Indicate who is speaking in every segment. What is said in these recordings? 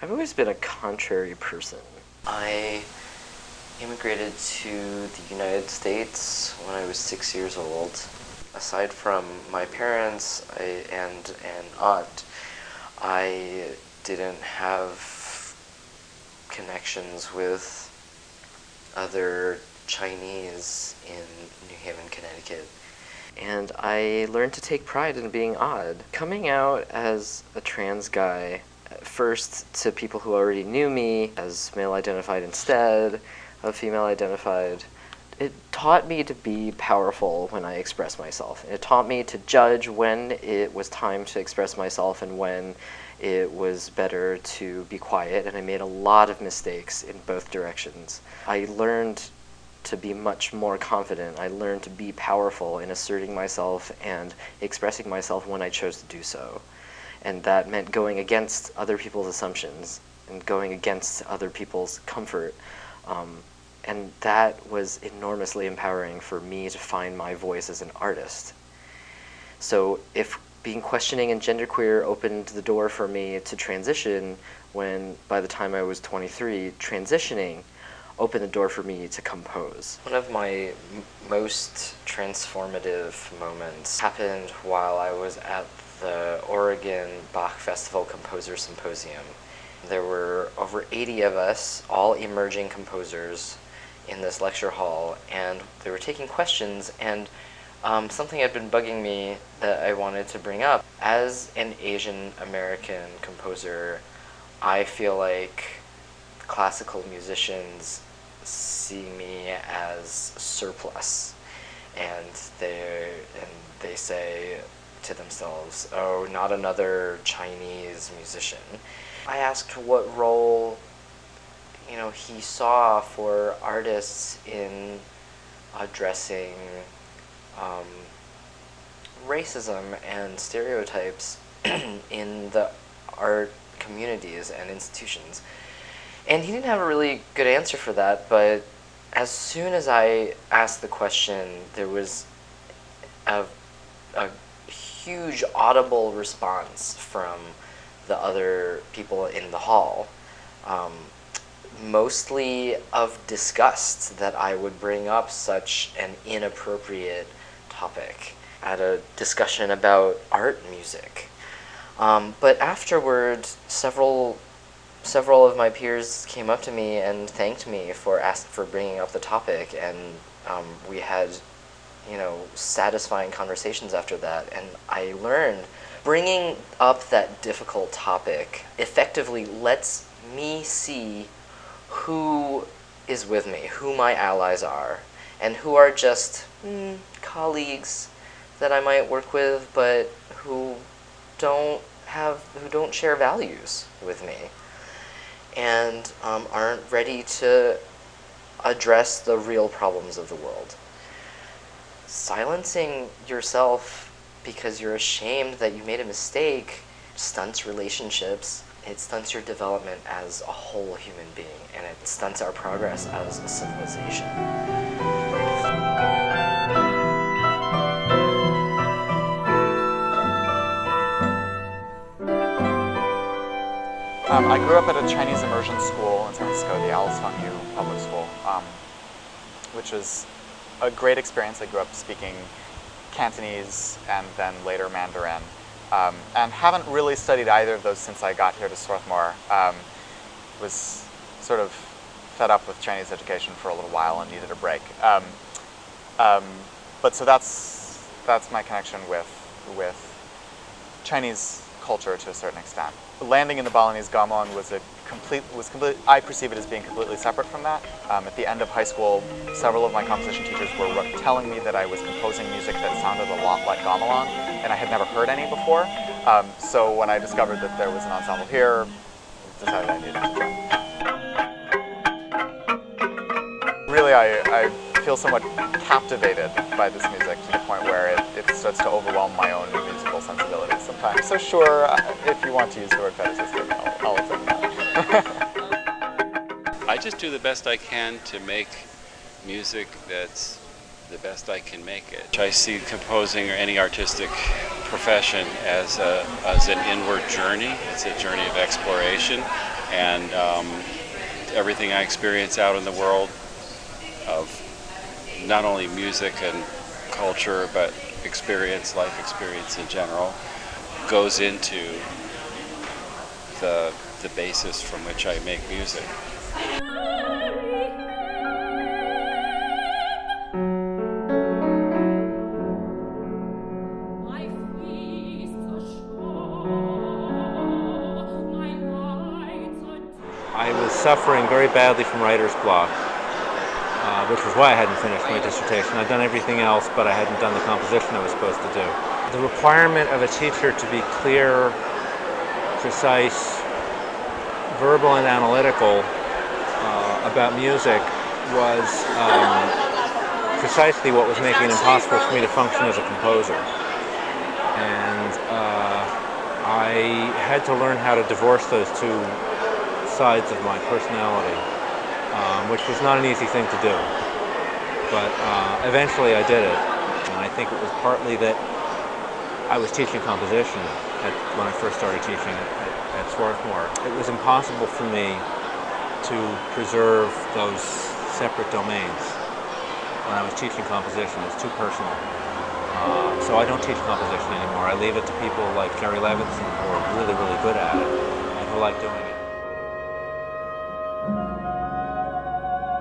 Speaker 1: I've always been a contrary person. I immigrated to the United States when I was 6 years old. Aside from my parents and an aunt, I didn't have connections with other Chinese in New Haven, Connecticut. And I learned to take pride in being odd. Coming out as a trans guy, first to people who already knew me as male-identified instead of female-identified, it taught me to be powerful when I express myself. It taught me to judge when it was time to express myself and when it was better to be quiet, and I made a lot of mistakes in both directions. I learned to be much more confident. I learned to be powerful in asserting myself and expressing myself when I chose to do so. And that meant going against other people's assumptions and going against other people's comfort. And that was enormously empowering for me to find my voice as an artist. So if being questioning and genderqueer opened the door for me to transition, when by the time I was 23, transitioning opened the door for me to compose. One of my most transformative moments happened while I was at the Oregon Bach Festival Composer Symposium. There were over 80 of us, all emerging composers, in this lecture hall, and they were taking questions, and something had been bugging me that I wanted to bring up. As an Asian American composer, I feel like classical musicians see me as surplus, and they say to themselves, "Oh, not another Chinese musician." I asked what role he saw for artists in addressing racism and stereotypes in the art communities and institutions. And he didn't have a really good answer for that, but as soon as I asked the question, there was a huge audible response from the other people in the hall. Mostly of disgust that I would bring up such an inappropriate topic at a discussion about art music. But afterward, several of my peers came up to me and thanked me for bringing up the topic, and we had satisfying conversations after that. And I learned bringing up that difficult topic effectively lets me see who is with me, who my allies are, and who are just colleagues that I might work with, but who don't share values with me, and aren't ready to address the real problems of the world. Silencing yourself because you're ashamed that you made a mistake stunts relationships. It stunts your development as a whole human being, and it stunts our progress as a civilization.
Speaker 2: I grew up at a Chinese immersion school in San Francisco, the Alice Fung Yu Public School, which was a great experience. I grew up speaking Cantonese and then later Mandarin. And haven't really studied either of those since I got here to Swarthmore. Was sort of fed up with Chinese education for a little while and needed a break. But so that's my connection with Chinese culture to a certain extent. Landing in the Balinese Gamelan was I perceive it as being completely separate from that. At the end of high school, several of my composition teachers were telling me that I was composing music that sounded a lot like gamelan, and I had never heard any before. So when I discovered that there was an ensemble here, I decided I needed to join. Really, I feel somewhat captivated by this music to the point where it starts to overwhelm my own musical sensibilities sometimes. So sure, if you want to use the word fetishistic, I'll accept that.
Speaker 3: I just do the best I can to make music that's the best I can make it. I see composing or any artistic profession as an inward journey. It's a journey of exploration. and everything I experience out in the world of not only music and culture, but life experience in general, goes into the basis from which I make music.
Speaker 4: I was suffering very badly from writer's block, which was why I hadn't finished my dissertation. I'd done everything else, but I hadn't done the composition I was supposed to do. The requirement of a teacher to be clear, precise, verbal and analytical about music was precisely what was making it impossible for me to function as a composer. And I had to learn how to divorce those two sides of my personality, which was not an easy thing to do. But eventually I did it. And I think it was partly that I was teaching composition when I first started teaching at Swarthmore. It was impossible for me to preserve those separate domains when I was teaching composition. It's too personal. So I don't teach composition anymore. I leave it to people like Jerry Levinson who are really, really good at it and who like doing it.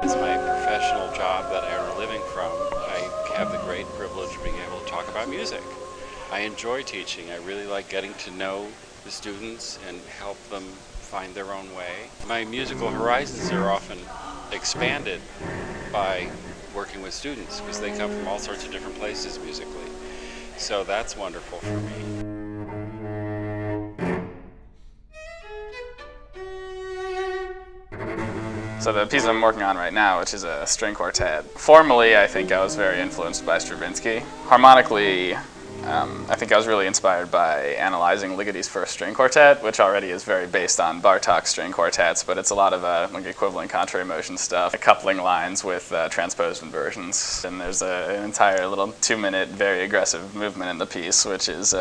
Speaker 3: It's my professional job that I earn a living from. I have the great privilege of being able to talk about music. I enjoy teaching. I really like getting to know the students and help them find their own way. My musical horizons are often expanded by working with students because they come from all sorts of different places musically. So that's wonderful for me.
Speaker 5: So the piece I'm working on right now, which is a string quartet, formally I think I was very influenced by Stravinsky. Harmonically, I think I was really inspired by analyzing Ligeti's first string quartet, which already is very based on Bartók's string quartets, but it's a lot of like equivalent contrary motion stuff, coupling lines with transposed inversions. And there's an entire little 2-minute very aggressive movement in the piece, which is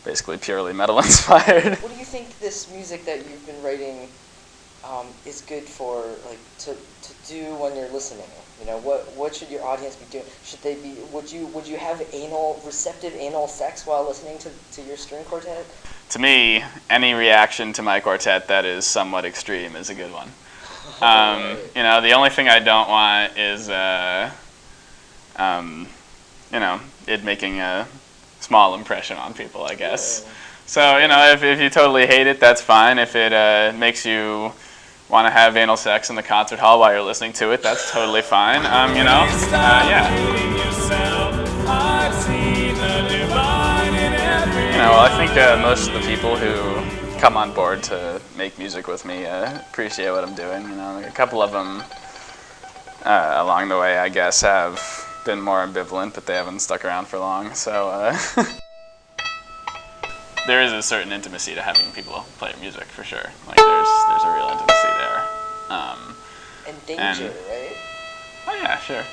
Speaker 5: basically purely metal inspired.
Speaker 1: What do you think this music that you've been writing is good for, like, to do when you're listening? You know, what should your audience be doing? Should they be? Would you have receptive anal sex while listening to your string quartet?
Speaker 5: To me, any reaction to my quartet that is somewhat extreme is a good one. You know, the only thing I don't want is you know, it making a small impression on people, I guess.
Speaker 1: Yeah.
Speaker 5: So, you know, if you totally hate it, that's fine. If it makes you want to have anal sex in the concert hall while you're listening to it, that's totally fine. You know, yeah. You know, well, I think most of the people who come on board to make music with me appreciate what I'm doing. You know, a couple of them along the way, I guess, have been more ambivalent, but they haven't stuck around for long. So there is a certain intimacy to having people play your music, for sure. Like there's a real intimacy there.
Speaker 1: And danger, right?
Speaker 5: Oh yeah, sure.